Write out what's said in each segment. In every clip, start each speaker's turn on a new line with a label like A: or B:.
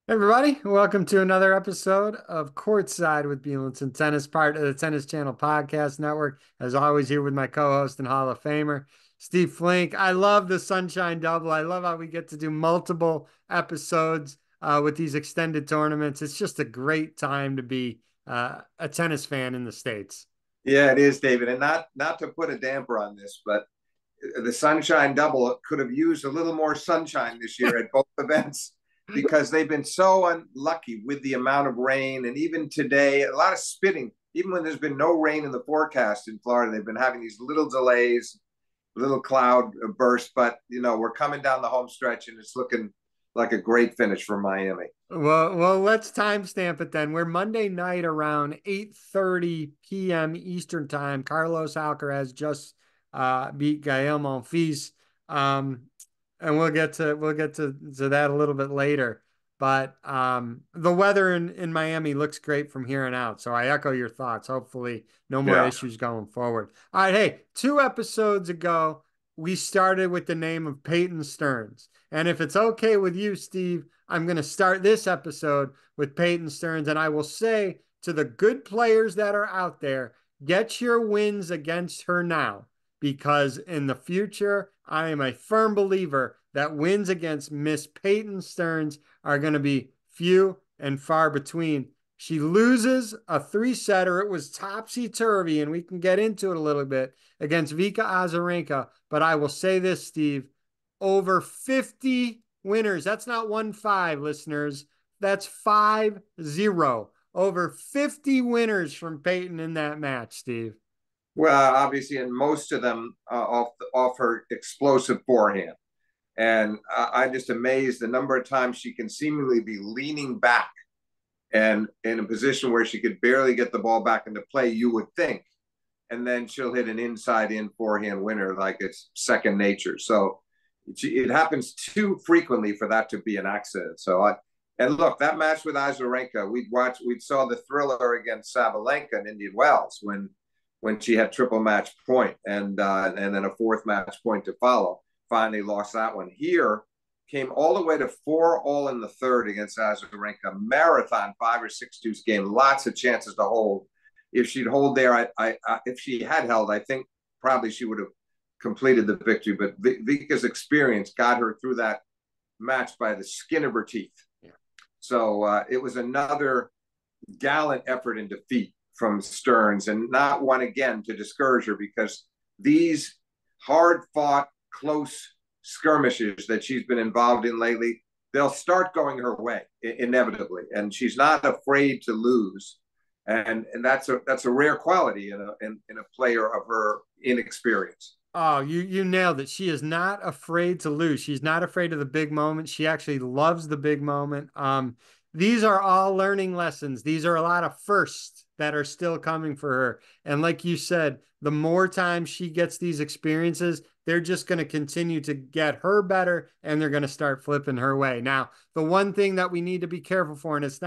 A: Everybody, welcome to another episode of Courtside with Beilinson Tennis, part of the Tennis Channel Podcast Network. As always, here with my co-host and Hall of Famer, Steve Flink. I love the Sunshine Double. I love how we get to do multiple episodes with these extended tournaments. It's just a great time to be a tennis fan in the States.
B: Yeah, it is, David. And not to put a damper on this, but the Sunshine Double could have used a little more sunshine this year at both events because they've been so unlucky with the amount of rain. And even today, a lot of spitting. Even when there's been no rain in the forecast in Florida, they've been having these little delays, little cloud bursts. But, we're coming down the home stretch and it's looking like a great finish for Miami.
A: Well, let's timestamp it then. We're Monday night around 8:30 p.m. Eastern time. Carlos Alcaraz just beat Gael Monfils. Um, and we'll get to that a little bit later. But the weather in Miami looks great from here on out. So I echo your thoughts. Hopefully, no more
B: Yeah.
A: issues going forward. All right, hey, 2 episodes ago, we started with the name of Peyton Stearns. And if it's okay with you, Steve, I'm going to start this episode with Peyton Stearns. And I will say to the good players that are out there, get your wins against her now, because in the future, I am a firm believer that wins against Miss Peyton Stearns are going to be few and far between. She loses a three-setter. It was topsy-turvy, and we can get into it a little bit against Vika Azarenka. But I will say this, Steve, over 50 winners. That's not 1-5, listeners. That's 5-0. Over 50 winners from Peyton in that match, Steve.
B: Well, obviously, and most of them off her explosive forehand. And I'm just amazed the number of times she can seemingly be leaning back and in a position where she could barely get the ball back into play, you would think. And then she'll hit an inside in forehand winner like it's second nature. So it happens too frequently for that to be an accident. And look, that match with Azarenka, we saw the thriller against Sabalenka in Indian Wells when she had triple match point and then a fourth match point to follow. Finally lost that one. Here came all the way to 4-all in the third against Azarenka. Marathon 5 or 6 deuce game. Lots of chances to hold. If she'd hold there, if she had held, I think probably she would have completed the victory. But Vika's experience got her through that match by the skin of her teeth.
A: Yeah.
B: So it was another gallant effort in defeat from Stearns, and not one again to discourage her, because these hard fought, close skirmishes that she's been involved in lately, they'll start going her way inevitably, and she's not afraid to lose, and that's a rare quality in a player of her inexperience.
A: Oh, you nailed it. She is not afraid to lose. She's not afraid of the big moment. She actually loves the big moment. These are all learning lessons. These are a lot of firsts that are still coming for her. And like you said, the more time she gets these experiences, they're just going to continue to get her better, and they're going to start flipping her way. Now, the one thing that we need to be careful for, and it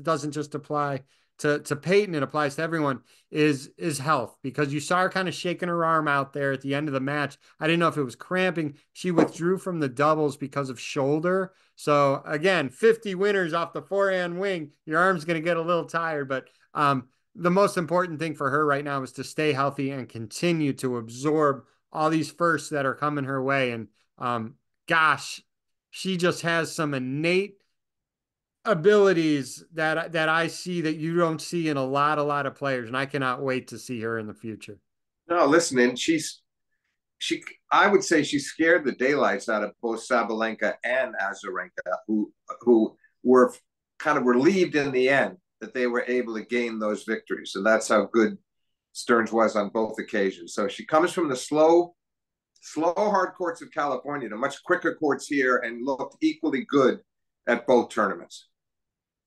A: doesn't just apply to Peyton, it applies to everyone, is health, because you saw her kind of shaking her arm out there at the end of the match. I didn't know if it was cramping. She withdrew from the doubles because of shoulder. So again, 50 winners off the forehand wing. Your arm's going to get a little tired, but the most important thing for her right now is to stay healthy and continue to absorb all these firsts that are coming her way. And gosh, she just has some innate abilities that I see that you don't see in a lot of players, and I cannot wait to see her in the future.
B: No, listen, and she I would say she scared the daylights out of both Sabalenka and Azarenka, who were kind of relieved in the end that they were able to gain those victories. And that's how good Stearns was on both occasions. So she comes from the slow hard courts of California to much quicker courts here, and looked equally good at both tournaments.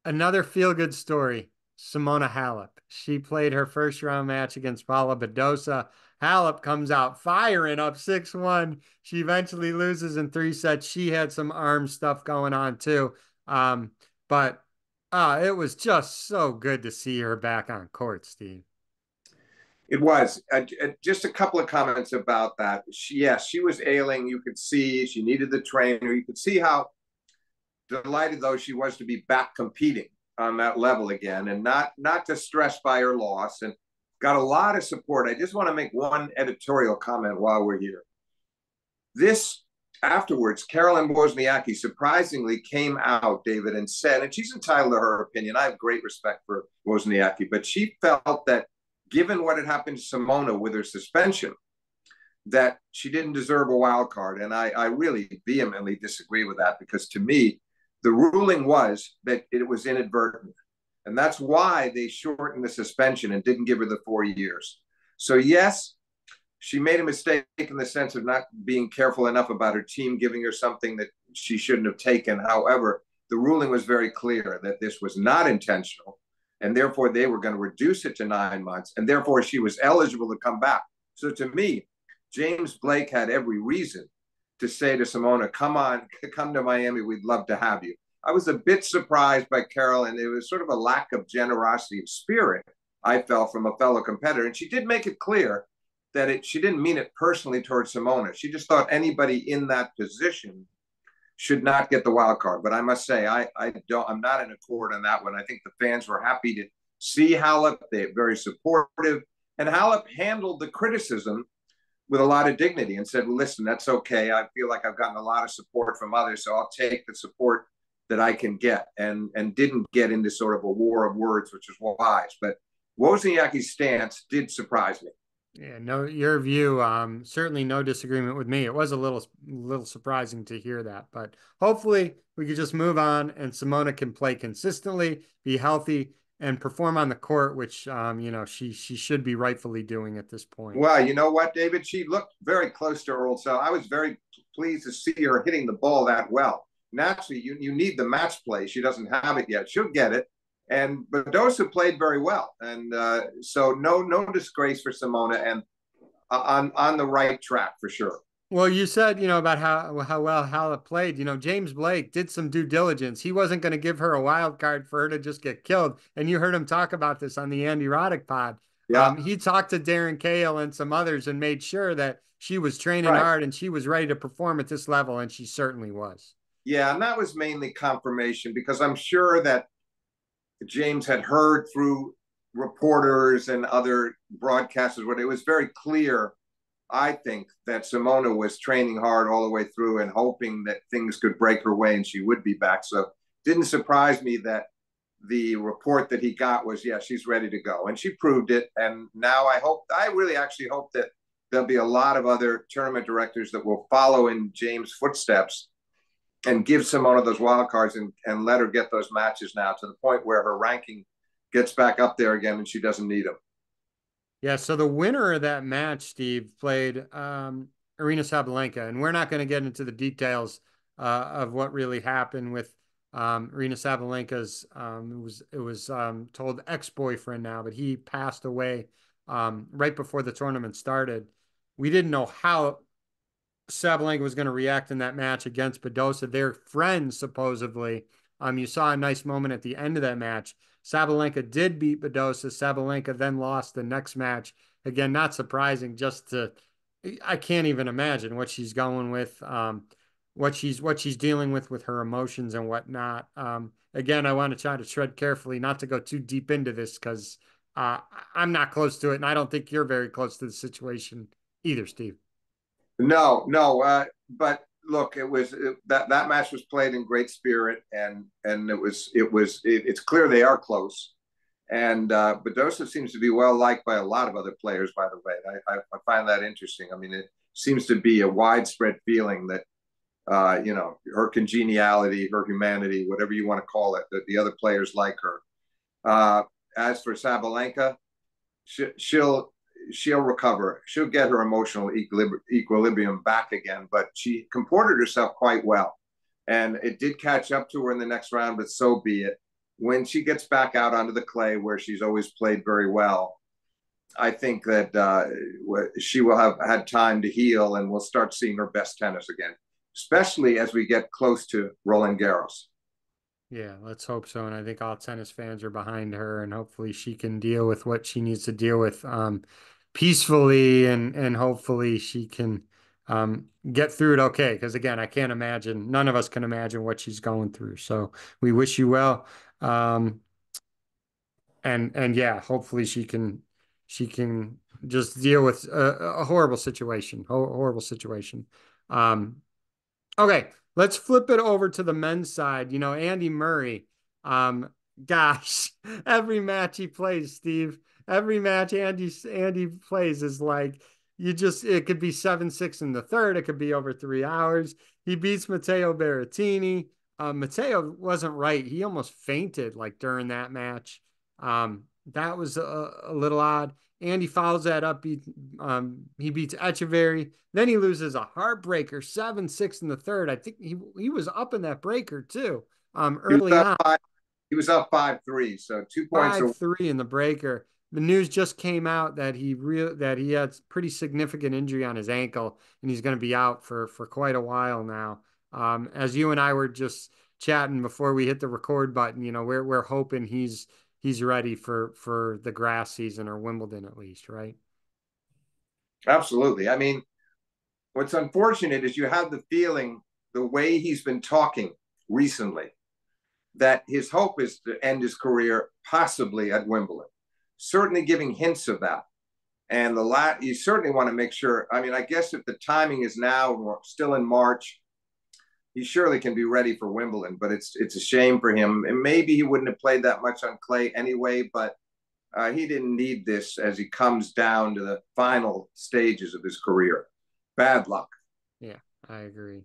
A: Another feel good story, Simona Halep. She played her first round match against Paula Badosa. Halep comes out firing up 6-1. She eventually loses in 3 sets. She had some arm stuff going on too. But it was just so good to see her back on court, Steve.
B: It was just a couple of comments about that. Yes, she was ailing. You could see she needed the trainer. You could see how delighted though she was to be back competing on that level again, and not distressed by her loss, and got a lot of support. I just want to make one editorial comment while we're here. This afterwards, Carolyn Wozniacki surprisingly came out, David, and said, and she's entitled to her opinion. I have great respect for Wozniacki, but she felt that given what had happened to Simona with her suspension, that she didn't deserve a wild card. And I really vehemently disagree with that, because to me, the ruling was that it was inadvertent. And that's why they shortened the suspension and didn't give her the 4 years. So, yes, she made a mistake in the sense of not being careful enough about her team giving her something that she shouldn't have taken. However, the ruling was very clear that this was not intentional, and therefore they were going to reduce it to 9 months, and therefore she was eligible to come back. So to me, James Blake had every reason to say to Simona, come on, come to Miami. We'd love to have you. I was a bit surprised by Carol, and it was sort of a lack of generosity of spirit, I felt, from a fellow competitor. And she did make it clear that she didn't mean it personally towards Simona. She just thought anybody in that position should not get the wild card. But I must say, I'm not in accord on that one. I think the fans were happy to see Halep. They're very supportive. And Halep handled the criticism with a lot of dignity and said, well, listen, that's okay. I feel like I've gotten a lot of support from others, so I'll take the support that I can get, and didn't get into sort of a war of words, which is wise. But Wozniacki's stance did surprise me.
A: Yeah, no, your view, certainly no disagreement with me. It was a little surprising to hear that, but hopefully we could just move on and Simona can play consistently, be healthy, and perform on the court, which she should be rightfully doing at this point.
B: Well, you know what, David? She looked very close to her old self. I was very pleased to see her hitting the ball that well. Naturally, you need the match play. She doesn't have it yet. She'll get it. And Badosa played very well, and so no disgrace for Simona, and on the right track for sure.
A: Well, you said, about how well Halep played. James Blake did some due diligence. He wasn't going to give her a wild card for her to just get killed. And you heard him talk about this on the Andy Roddick pod.
B: Yeah,
A: He talked to Darren Cahill and some others and made sure that she was training
B: right.
A: hard and she was ready to perform at this level, and she certainly was.
B: Yeah, and that was mainly confirmation, because I'm sure that James had heard through reporters and other broadcasters what it was very clear, I think, that Simona was training hard all the way through and hoping that things could break her way and she would be back. So it didn't surprise me that the report that he got was, yeah, she's ready to go. And she proved it. And now I really actually hope that there'll be a lot of other tournament directors that will follow in James' footsteps and give Simona those wild cards, and let her get those matches now to the point where her ranking gets back up there again and she doesn't need them.
A: Yeah, so the winner of that match, Steve, played Arena Sabalenka, and we're not going to get into the details of what really happened with Arena Sabalenka's. It was told ex-boyfriend now, but he passed away right before the tournament started. We didn't know how Sabalenka was going to react in that match against Badosa. They're friends, supposedly. You saw a nice moment at the end of that match. Sabalenka did beat Badosa. Sabalenka then lost the next match. Again, not surprising. I can't even imagine what she's going with, what she's dealing with her emotions and whatnot. Again, I want to try to tread carefully, not to go too deep into this because I'm not close to it, and I don't think you're very close to the situation either, Steve.
B: No. But look, that match was played in great spirit, and it's clear they are close. And Badosa seems to be well liked by a lot of other players. By the way, I find that interesting. I mean, it seems to be a widespread feeling that her congeniality, her humanity, whatever you want to call it, that the other players like her. As for Sabalenka, she'll recover. She'll get her emotional equilibrium back again. But she comported herself quite well, and it did catch up to her in the next round. But so be it. When she gets back out onto the clay, where she's always played very well, I think that she will have had time to heal, and we'll start seeing her best tennis again, especially as we get close to Roland Garros.
A: Yeah, let's hope so. And I think all tennis fans are behind her, and hopefully she can deal with what she needs to deal with peacefully, and hopefully she can get through it okay. Because again, I can't imagine, none of us can imagine what she's going through. So we wish you well. Um, and yeah, hopefully she can just deal with a horrible situation, horrible situation. Um, Okay, let's flip it over to the men's side. Andy Murray. Um, gosh, every match he plays, Steve, every match Andy plays is like it could be 7-6 in the third. It could be over 3 hours. He beats Matteo Berrettini. Matteo wasn't right. He almost fainted like during that match. That was a little odd. Andy follows that up. He beats Echeverry. Then he loses a heartbreaker, 7-6 in the third. I think he was up in that breaker too,
B: He was
A: early
B: up
A: on.
B: five. He was up 5-3, so 2 points away.
A: 5-3 in the breaker. The news just came out that he had pretty significant injury on his ankle, and he's going to be out for quite a while now. As you and I were just chatting before we hit the record button, we're hoping he's ready for the grass season or Wimbledon at least, right?
B: Absolutely. I mean, what's unfortunate is you have the feeling the way he's been talking recently that his hope is to end his career possibly at Wimbledon. Certainly giving hints of that. And you certainly want to make sure. I mean, I guess if the timing is now, and we're still in March, he surely can be ready for Wimbledon. But it's a shame for him. And maybe he wouldn't have played that much on clay anyway. But he didn't need this as he comes down to the final stages of his career. Bad luck.
A: Yeah, I agree.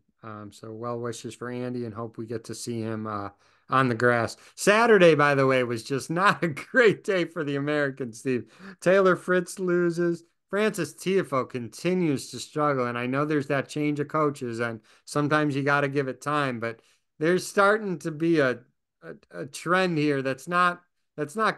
A: So well wishes for Andy and hope we get to see him on the grass. Saturday, by the way, was just not a great day for the Americans, Steve. Taylor Fritz loses. Francis Tiafoe continues to struggle. And I know there's that change of coaches, and sometimes you got to give it time, but there's starting to be a trend here that's not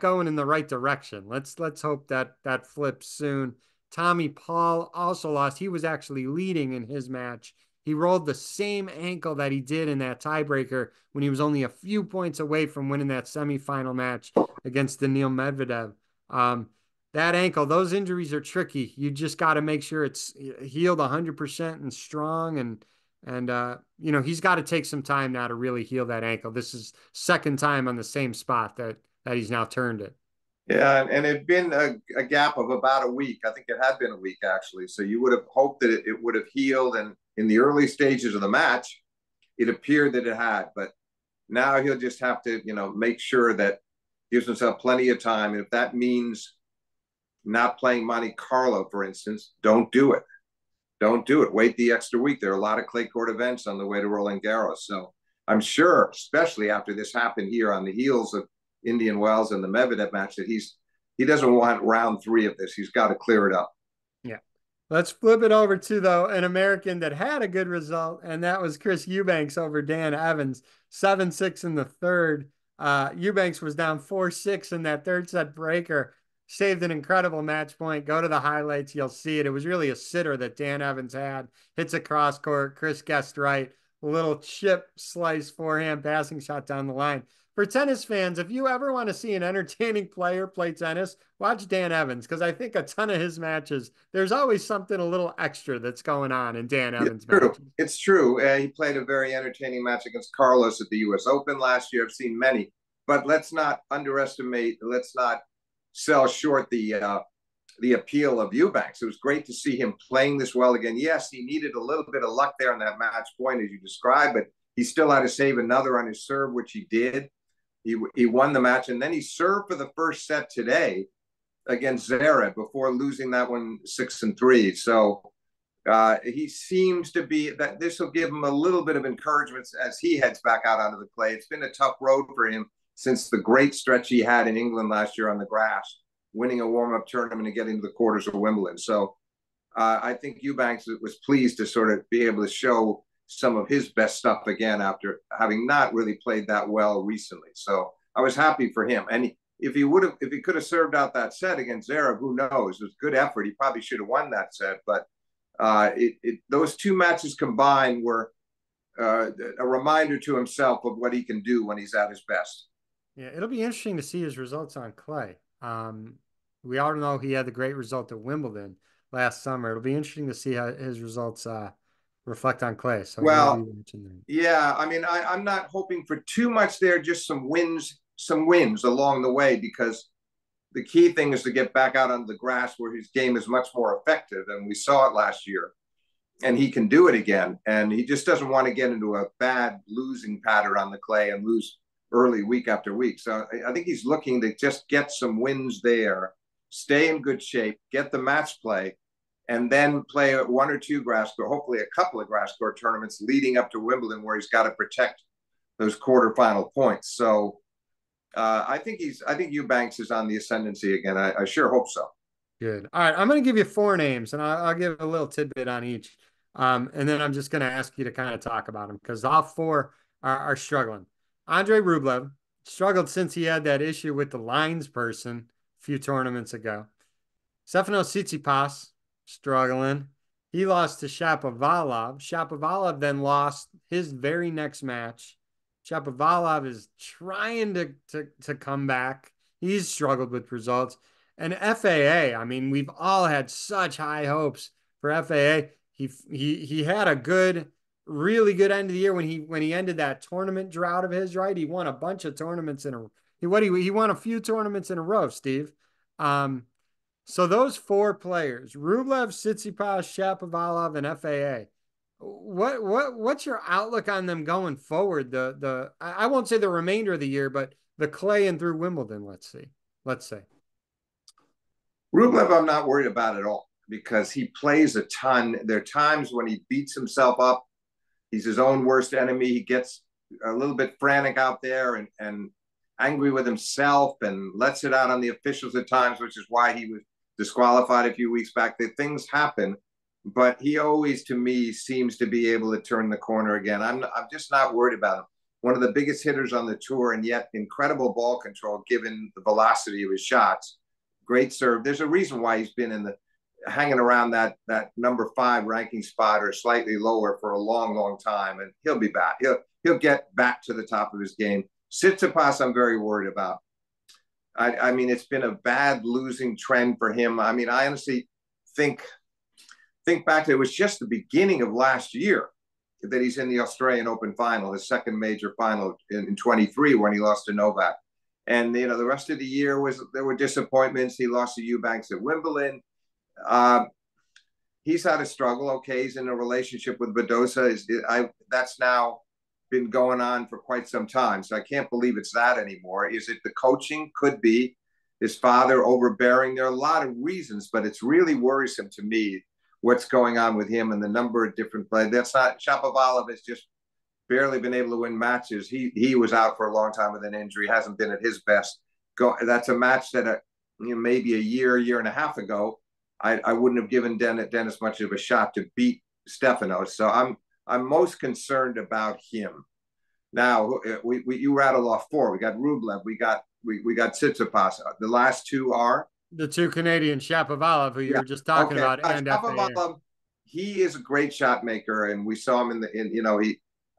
A: going in the right direction. Let's hope that flips soon. Tommy Paul also lost. He was actually leading in his match. He rolled the same ankle that he did in that tiebreaker when he was only a few points away from winning that semifinal match against Daniil Medvedev. Um, that ankle, those injuries are tricky. You just got to make sure it's healed 100% and strong. And he's got to take some time now to really heal that ankle. This is second time on the same spot that he's now turned it.
B: Yeah, and it had been a gap of about a week. I think it had been a week actually. So you would have hoped that it would have healed. And in the early stages of the match, it appeared that it had. But now he'll just have to, make sure that gives himself plenty of time. And if that means not playing Monte Carlo, for instance, don't do it. Don't do it. Wait the extra week. There are a lot of clay court events on the way to Roland Garros. So I'm sure, especially after this happened here on the heels of Indian Wells and the Medvedev match, that he doesn't want round three of this. He's got to clear it up.
A: Yeah. Let's flip it over to, though, an American that had a good result, and that was Chris Eubanks over Dan Evans, 7-6 in the third. Eubanks was down 4-6 in that third set breaker, saved an incredible match point. Go to the highlights, you'll see it. It was really a sitter that Dan Evans had. Hits a cross court, Chris guessed right. A little chip slice forehand passing shot down the line. For tennis fans, if you ever want to see an entertaining player play tennis, watch Dan Evans because I think a ton of his matches, there's always something a little extra that's going on in Dan
B: It's
A: Evans
B: true.
A: matches.
B: It's true. He played a very entertaining match against Carlos at the U.S. Open last year. I've seen many, but let's not underestimate. Let's not sell short the appeal of Eubanks. It was great to see him playing this well again. Yes, he needed a little bit of luck there on that match point, as you described, but he still had to save another on his serve, which he did. He won the match, and then he served for the first set today against Zverev before losing that one 6-3. So he seems to be that this will give him a little bit of encouragement as he heads back out onto the clay. It's been a tough road for him since the great stretch he had in England last year on the grass, winning a warm-up tournament and getting to the quarters of Wimbledon. So I think Eubanks was pleased to sort of be able to show some of his best stuff again after having not really played that well recently. So I was happy for him. And if he could have served out that set against Zverev, who knows? It was a good effort. He probably should have won that set. But those two matches combined were a reminder to himself of what he can do when he's at his best.
A: Yeah, it'll be interesting to see his results on clay. We all know he had the great result at Wimbledon. last summer. It'll be interesting to see how his results reflect on clay. So you'll be
B: Well,
A: watching that.
B: yeah, I mean, I'm not hoping for too much there, just some wins along the way, because the key thing is to get back out on the grass where his game is much more effective. And we saw it last year, and he can do it again. And he just doesn't want to get into a bad losing pattern on the clay and lose early week after week. So I think he's looking to just get some wins there, stay in good shape, get the match play, and then play one or two grass court, hopefully a couple of grass court tournaments leading up to Wimbledon, where he's got to protect those quarterfinal points. So I think Eubanks is on the ascendancy again. I sure hope so.
A: Good. All right, I'm going to give you four names, and I'll give a little tidbit on each, and then I'm just going to ask you to kind of talk about them because all four are struggling. Andre Rublev struggled since he had that issue with the lines person a few tournaments ago. Stefanos Tsitsipas struggling. He lost to Shapovalov. Shapovalov then lost his very next match. Shapovalov is trying to come back. He's struggled with results. And FAA, I mean, we've all had such high hopes for FAA. He had a good, really good end of the year when he ended that tournament drought of his, right? He won a bunch of tournaments in a he won a few tournaments in a row, Steve. Um, so those four players, Rublev, Tsitsipas, Shapovalov, and FAA. What's your outlook on them going forward? I won't say the remainder of the year, but the clay and through Wimbledon. Let's say.
B: Rublev, I'm not worried about at all because he plays a ton. There are times when he beats himself up. He's his own worst enemy. He gets a little bit frantic out there and angry with himself and lets it out on the officials at times, which is why he was disqualified a few weeks back. That things happen, but he always, to me, seems to be able to turn the corner again. I'm just not worried about him. One of the biggest hitters on the tour, and yet incredible ball control given the velocity of his shots. Great serve. There's a reason why he's been in the hanging around that number 5 ranking spot or slightly lower for a long time, and he'll be back. He'll get back to the top of his game. Tsitsipas, I'm very worried about. I mean, it's been a bad losing trend for him. I mean, I honestly think back to it was just the beginning of last year that he's in the Australian Open final, his second major final in 23 when he lost to Novak. And the rest of the year there were disappointments. He lost to Eubanks at Wimbledon. He's had a struggle. Okay, he's in a relationship with Badosa. That's now been going on for quite some time. So I can't believe it's that anymore. Is it the coaching? Could be his father overbearing. There are a lot of reasons, but it's really worrisome to me what's going on with him and the number of different plays. That's not Shapovalov has just barely been able to win matches. He was out for a long time with an injury. Hasn't been at his best. That's a match that maybe a year and a half ago, I wouldn't have given Dennis much of a shot to beat Stefanos. So I'm most concerned about him. Now you rattle off 4. We got Rublev. We got Tsitsipas. The last 2 are
A: the 2 Canadians, Shapovalov, who you
B: yeah.
A: were just talking
B: Okay.
A: about, and FAA.
B: He is a great shot maker, and we saw him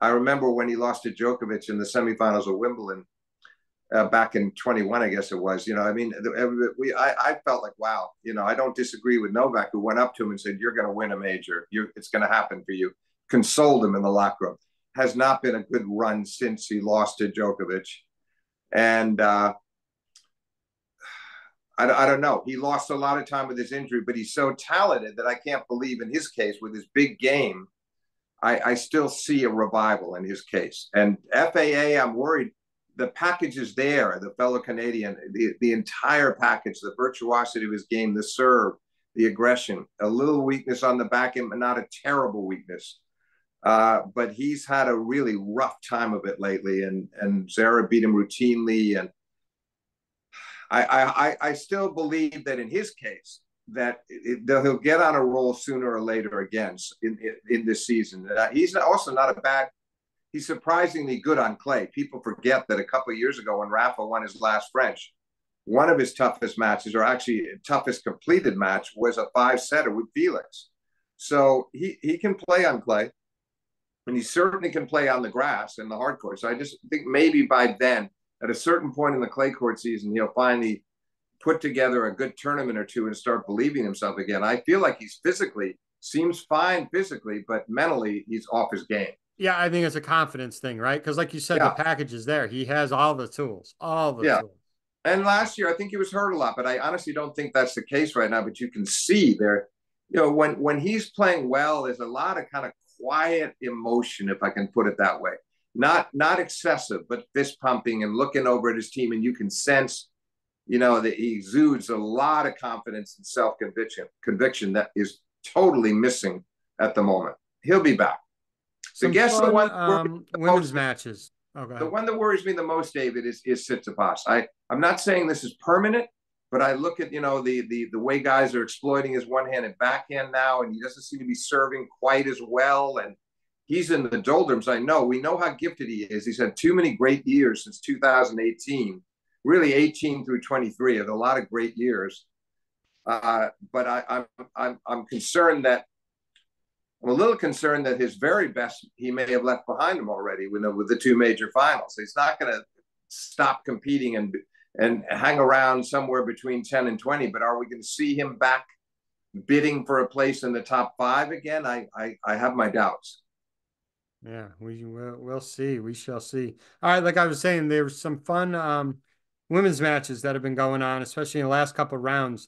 B: I remember when he lost to Djokovic in the semifinals of Wimbledon back in 21, I guess it was. I mean, I felt like, wow, I don't disagree with Novak, who went up to him and said, "You're going to win a major. It's going to happen for you." Consoled him in the locker room. Has not been a good run since he lost to Djokovic, and I don't know. He lost a lot of time with his injury, but he's so talented that I can't believe in his case with his big game. I still see a revival in his case. And FAA, I'm worried. The package is there, the fellow Canadian, the entire package, the virtuosity of his game, the serve, the aggression, a little weakness on the back end, but not a terrible weakness. But he's had a really rough time of it lately, and Zara beat him routinely. And I still believe that in his case, that he'll get on a roll sooner or later again in this season. He's also not a bad. He's surprisingly good on clay. People forget that a couple of years ago when Rafa won his last French, one of his toughest matches, or actually toughest completed match, was a 5-setter with Felix. So he can play on clay, and he certainly can play on the grass and the hard court. So I just think maybe by then, at a certain point in the clay court season, he'll finally put together a good tournament or two and start believing himself again. I feel like he's physically seems fine physically, but mentally he's off his game.
A: Yeah, I think it's a confidence thing, right? Because like you said, the
B: Yeah,
A: package is there. He has all the tools, all the
B: yeah.
A: tools.
B: And last year, I think he was hurt a lot, but I honestly don't think that's the case right now. But you can see there, when he's playing well, there's a lot of kind of quiet emotion, if I can put it that way. Not excessive, but fist pumping and looking over at his team, and you can sense, that he exudes a lot of confidence and self conviction that is totally missing at the moment. He'll be back. The
A: Some
B: guess the
A: fun
B: one that worries me the
A: women's
B: most
A: matches. Oh, go
B: the
A: ahead.
B: one that worries me the most, David, is Tsitsipas. I'm not saying this is permanent, but I look at the way guys are exploiting his one-handed backhand now, and he doesn't seem to be serving quite as well. And he's in the doldrums. We know how gifted he is. He's had too many great years since 2018, really 18 through 23, of a lot of great years. But I'm concerned that I'm a little concerned that his very best he may have left behind him already with the two major finals. He's not going to stop competing and hang around somewhere between 10 and 20. But are we going to see him back bidding for a place in the top five again? I have my doubts.
A: Yeah, we'll see. We shall see. All right, like I was saying, there's some fun women's matches that have been going on, especially in the last couple of rounds.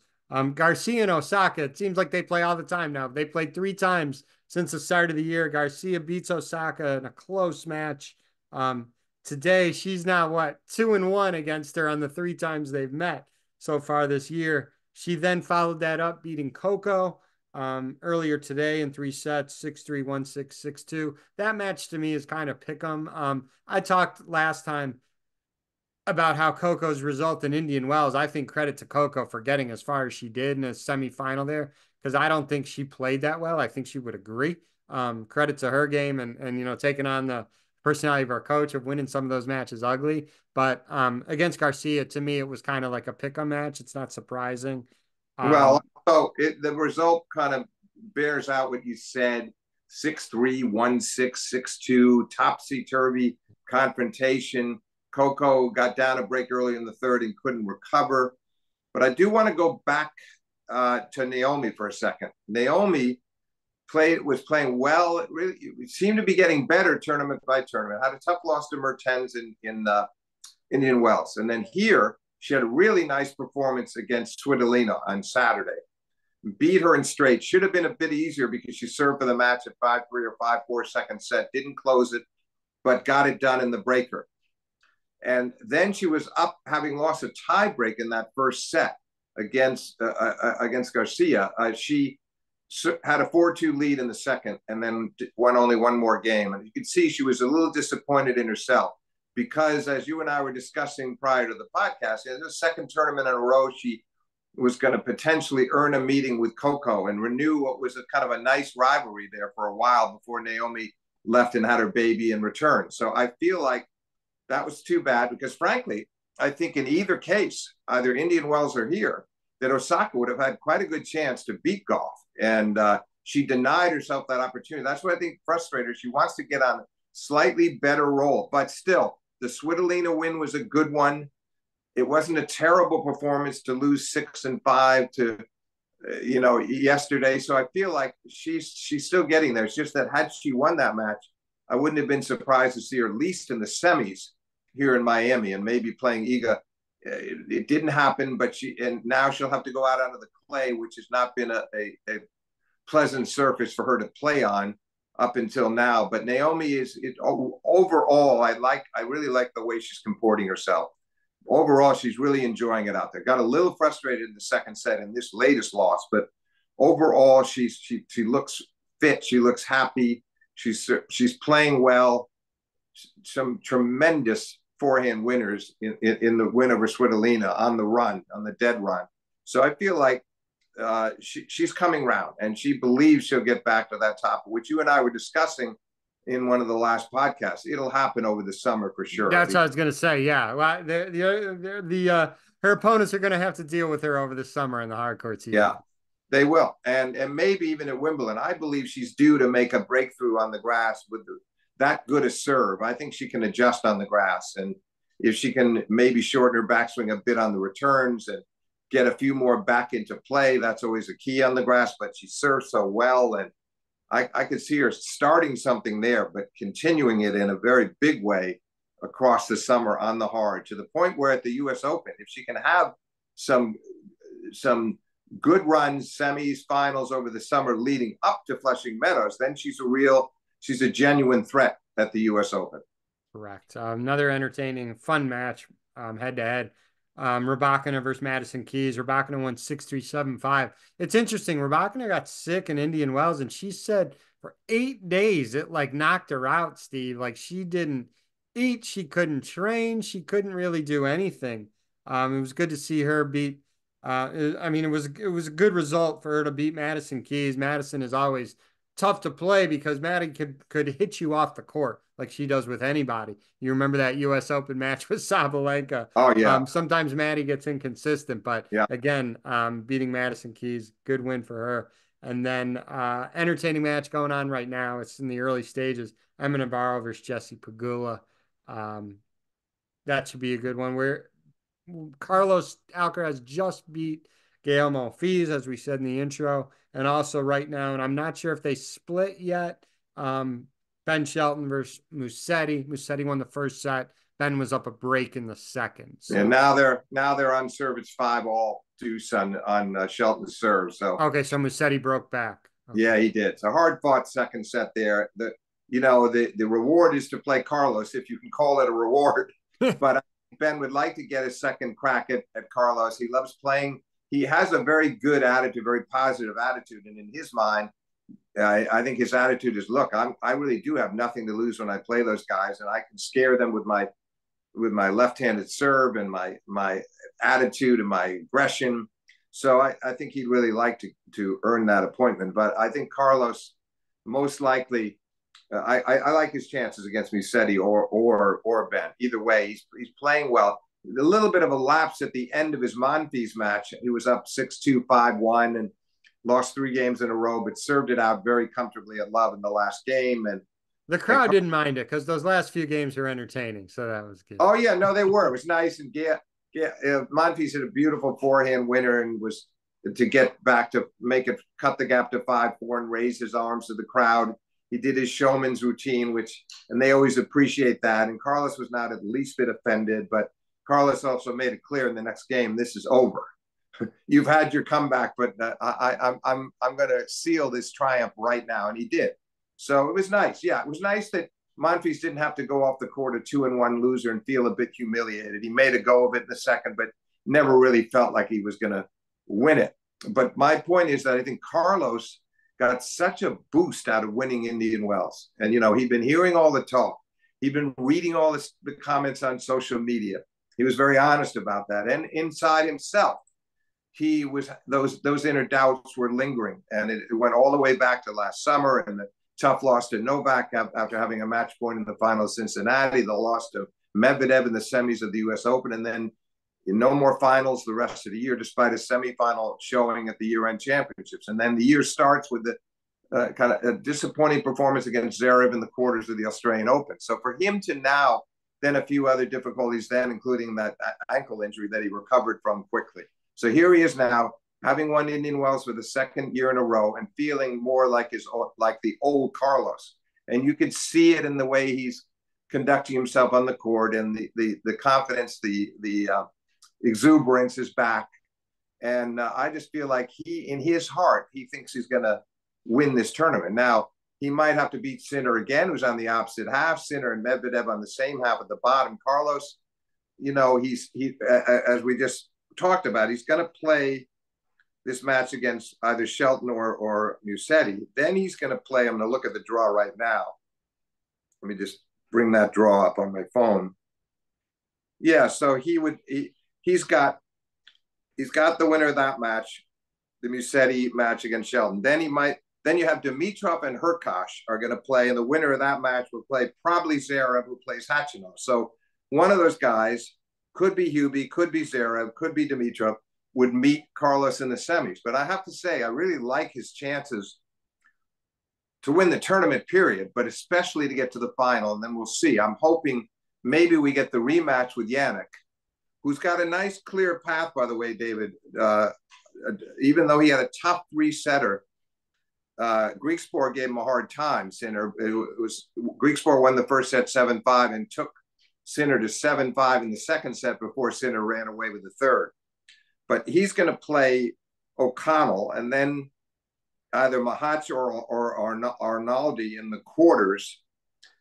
A: Garcia and Osaka, it seems like they play all the time now. They played 3 times since the start of the year. Garcia beats Osaka in a close match. Um, Today, she's now what, 2-1 against her on the 3 times they've met so far this year. She then followed that up, beating Coco earlier today in 3 sets, 6-3, 1-6, 6-2. That match to me is kind of pick 'em. I talked last time about how Coco's result in Indian Wells. I think credit to Coco for getting as far as she did in a semifinal there, because I don't think she played that well. I think she would agree. Credit to her game and taking on the personality of our coach of winning some of those matches ugly. But against Garcia, to me, it was kind of like a pick 'em match. It's not surprising.
B: Well,
A: Um,
B: so the result kind of bears out what you said: 6-3, 1-6, 6-2, topsy turvy confrontation. Coco got down a break early in the third and couldn't recover. But I do want to go back to Naomi for a second. Naomi was playing well. It seemed to be getting better tournament by tournament. Had a tough loss to Mertens in Indian Wells, and then here she had a really nice performance against Svitolina on Saturday. Beat her in straight. Should have been a bit easier because she served for the match at 5-3 or 5-4 second set. Didn't close it, but got it done in the breaker. And then she was up, having lost a tie break in that first set against Garcia. She had a 4-2 lead in the second and then won only one more game. And you could see she was a little disappointed in herself because, as you and I were discussing prior to the podcast, in the second tournament in a row, she was going to potentially earn a meeting with Coco and renew what was a kind of a nice rivalry there for a while before Naomi left and had her baby in return. So I feel like that was too bad because, frankly, I think in either case, either Indian Wells or here, that Osaka would have had quite a good chance to beat Gauff. And she denied herself that opportunity. That's what I think frustrated her. She wants to get on a slightly better roll, but still, the Svitolina win was a good one. It wasn't a terrible performance to lose 6-5 to yesterday. So I feel like she's still getting there. It's just that had she won that match, I wouldn't have been surprised to see her at least in the semis here in Miami and maybe playing Iga. It didn't happen, but now she'll have to go out onto the clay, which has not been a pleasant surface for her to play on up until now. But Naomi overall, I really like the way she's comporting herself. Overall, she's really enjoying it out there. Got a little frustrated in the second set in this latest loss, but overall, she looks fit. She looks happy. She's playing well. Some tremendous forehand winners in the win over Svitolina on the dead run. So I feel like she's coming around, and she believes she'll get back to that top, which you and I were discussing in one of the last podcasts. It'll happen over the summer for sure.
A: That's what I was gonna say. Yeah, well, her opponents are gonna have to deal with her over the summer in the hard court season.
B: Yeah, they will, and maybe even at Wimbledon. I believe she's due to make a breakthrough on the grass with that good a serve. I think she can adjust on the grass, and if she can maybe shorten her backswing a bit on the returns and get a few more back into play. That's always a key on the grass, but she serves so well. And I could see her starting something there, but continuing it in a very big way across the summer on the hard, to the point where at the U.S. Open, if she can have some some good runs, semis, finals over the summer leading up to Flushing Meadows, then she's a genuine threat at the U.S. Open.
A: Correct. Another entertaining, fun match, head to head. Rybakina versus Madison Keys. Rybakina won 6-3, 7-5. It's interesting. Rybakina got sick in Indian Wells, and she said for 8 days it like knocked her out, Steve. Like she didn't eat, she couldn't train, she couldn't really do anything. It was good to see her beat. I mean, it was a good result for her to beat Madison Keys. Madison is always tough to play because Maddie could hit you off the court like she does with anybody. You remember that U.S. Open match with Sabalenka.
B: Oh yeah,
A: Sometimes Maddie gets inconsistent, but
B: yeah.
A: again, beating Madison Keys, good win for her. And then entertaining match going on right now. It's in the early stages. Emma Navarro versus Jessie Pegula. Um, that should be a good one. Where Carlos Alcaraz just beat Gael Monfils, as we said in the intro, and also right now, and I'm not sure if they split yet. Ben Shelton versus Musetti. Musetti won the first set. Ben was up a break in the second. So
B: And now they're on serve. It's 5-all deuce on Shelton's serve. So
A: okay, so Musetti broke back.
B: yeah,
A: Okay.
B: he did. It's a hard fought second set there. The reward is to play Carlos, if you can call it a reward. But Ben would like to get a second crack at Carlos. He loves playing. He has a very good attitude, very positive attitude, and in his mind, I think his attitude is, look, I really do have nothing to lose when I play those guys, and I can scare them with my left-handed serve and my attitude and my aggression. So I think he'd really like to earn that appointment. But I think Carlos most likely. I like his chances against Musetti or Ben. Either way, he's playing well. A little bit of a lapse at the end of his Monfils match. He was up 6-2, 5-1, and lost 3 games in a row, but served it out very comfortably at love in the last game.
A: The
B: And
A: crowd didn't mind it because those last few games were entertaining, so that was good.
B: oh yeah, no, they were. It was nice, and Monfils hit a beautiful forehand winner and was to get back to make it, cut the gap to 5-4 and raise his arms to the crowd. He did his showman's routine, and they always appreciate that. And Carlos was not at the least bit offended, but Carlos also made it clear in the next game, this is over. You've had your comeback, but I'm going to seal this triumph right now, and he did. So it was nice. Yeah, it was nice that Monfils didn't have to go off the court a 2-1 loser and feel a bit humiliated. He made a go of it in the second, but never really felt like he was going to win it. But my point is that I think Carlos got such a boost out of winning Indian Wells. And, he'd been hearing all the talk. He'd been reading all the comments on social media. He was very honest about that. And inside himself, those inner doubts were lingering. And it went all the way back to last summer and the tough loss to Novak after having a match point in the final of Cincinnati, the loss to Medvedev in the semis of the U.S. Open, and then no more finals the rest of the year, despite a semifinal showing at the year-end championships. And then the year starts with the kind of a disappointing performance against Zverev in the quarters of the Australian Open. So for him to now, then a few other difficulties then, including that ankle injury that he recovered from quickly. So here he is now, having won Indian Wells for the second year in a row and feeling more like the old Carlos. And you could see it in the way he's conducting himself on the court, and the confidence, the exuberance is back. And I just feel like in his heart, he thinks he's going to win this tournament. Now, he might have to beat Sinner again, who's on the opposite half. Sinner and Medvedev on the same half at the bottom. Carlos, as we just talked about, he's going to play this match against either Shelton or Musetti. Then he's going to play, I'm going to look at the draw right now. Let me just bring that draw up on my phone. Yeah, so he's got the winner of that match, the Musetti match against Shelton. Then you have Dimitrov and Hurkacz are going to play, and the winner of that match will play probably Zverev, who plays Khachanov. So one of those guys, could be Hubie, could be Zverev, could be Dimitrov, would meet Carlos in the semis. But I have to say, I really like his chances to win the tournament, period, but especially to get to the final, and then we'll see. I'm hoping maybe we get the rematch with Jannik, who's got a nice clear path, by the way, David. Even though he had a tough three setter, Greek Sport gave him a hard time. Sinner, it was Greek Sport won the first set 7-5 and took Sinner to 7-5 in the second set before Sinner ran away with the third. But he's going to play O'Connell and then either Mahatch or Arnaldi in the quarters.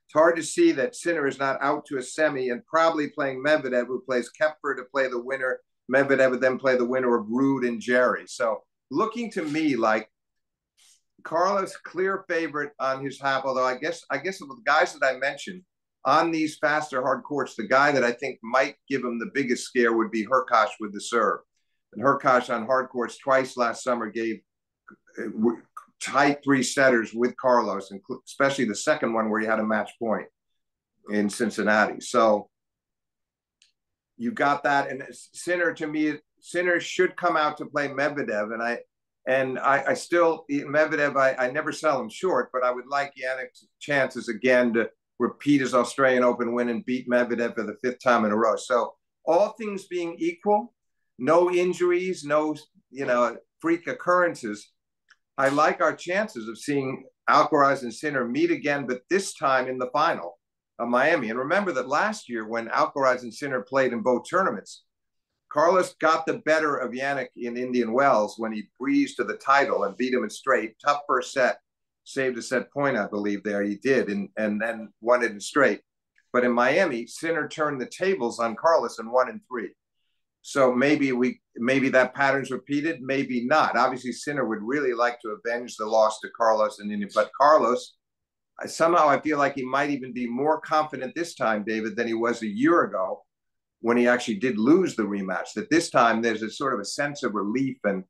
B: It's hard to see that Sinner is not out to a semi and probably playing Medvedev, who plays Kepfer to play the winner. Medvedev would then play the winner of Ruud and Jerry. So looking to me like Carlos clear favorite on his half, although I guess of the guys that I mentioned on these faster hard courts, the guy that I think might give him the biggest scare would be Hurkacz with the serve. And Hurkacz on hard courts twice last summer gave tight three setters with Carlos, and especially the second one where he had a match point in Cincinnati. So you got that. And Sinner, to me, Sinner should come out to play Medvedev. And I still, Medvedev, I never sell him short, but I would like Jannik's chances again to repeat his Australian Open win and beat Medvedev for the fifth time in a row. So all things being equal, no injuries, no, freak occurrences, I like our chances of seeing Alcaraz and Sinner meet again, but this time in the final of Miami. And remember that last year when Alcaraz and Sinner played in both tournaments, Carlos got the better of Jannik in Indian Wells when he breezed to the title and beat him in straight. Tough first set, saved a set point, I believe, there. He did, and then won it in straight. But in Miami, Sinner turned the tables on Carlos and won in three. So maybe that pattern's repeated, maybe not. Obviously, Sinner would really like to avenge the loss to Carlos and India, but Carlos, somehow I feel like he might even be more confident this time, David, than he was a year ago when he actually did lose the rematch. That this time there's a sort of a sense of relief and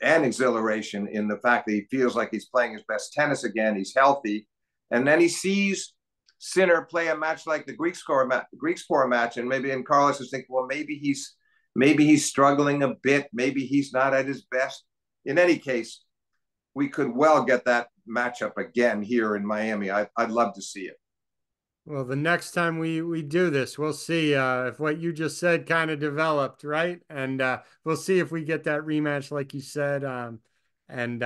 B: exhilaration in the fact that he feels like he's playing his best tennis again. He's healthy, and then he sees Sinner play a match like the Greek Sport match, and Carlos is thinking, well, maybe he's struggling a bit, maybe he's not at his best. In any case, we could well get that matchup again here in Miami. I'd love to see it.
A: Well, the next time we do this, we'll see if what you just said kind of developed, right? And we'll see if we get that rematch, like you said. And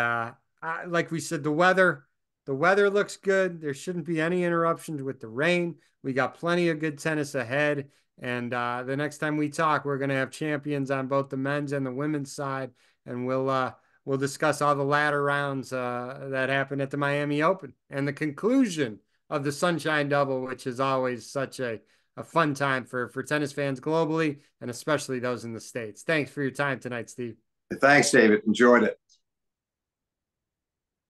A: like we said, the weather looks good. There shouldn't be any interruptions with the rain. We got plenty of good tennis ahead. And the next time we talk, we're going to have champions on both the men's and the women's side, and we'll discuss all the ladder rounds that happened at the Miami Open and the conclusion of the Sunshine Double, which is always such a fun time for tennis fans globally and especially those in the States. Thanks for your time tonight, Steve.
B: Thanks, David. Enjoyed it.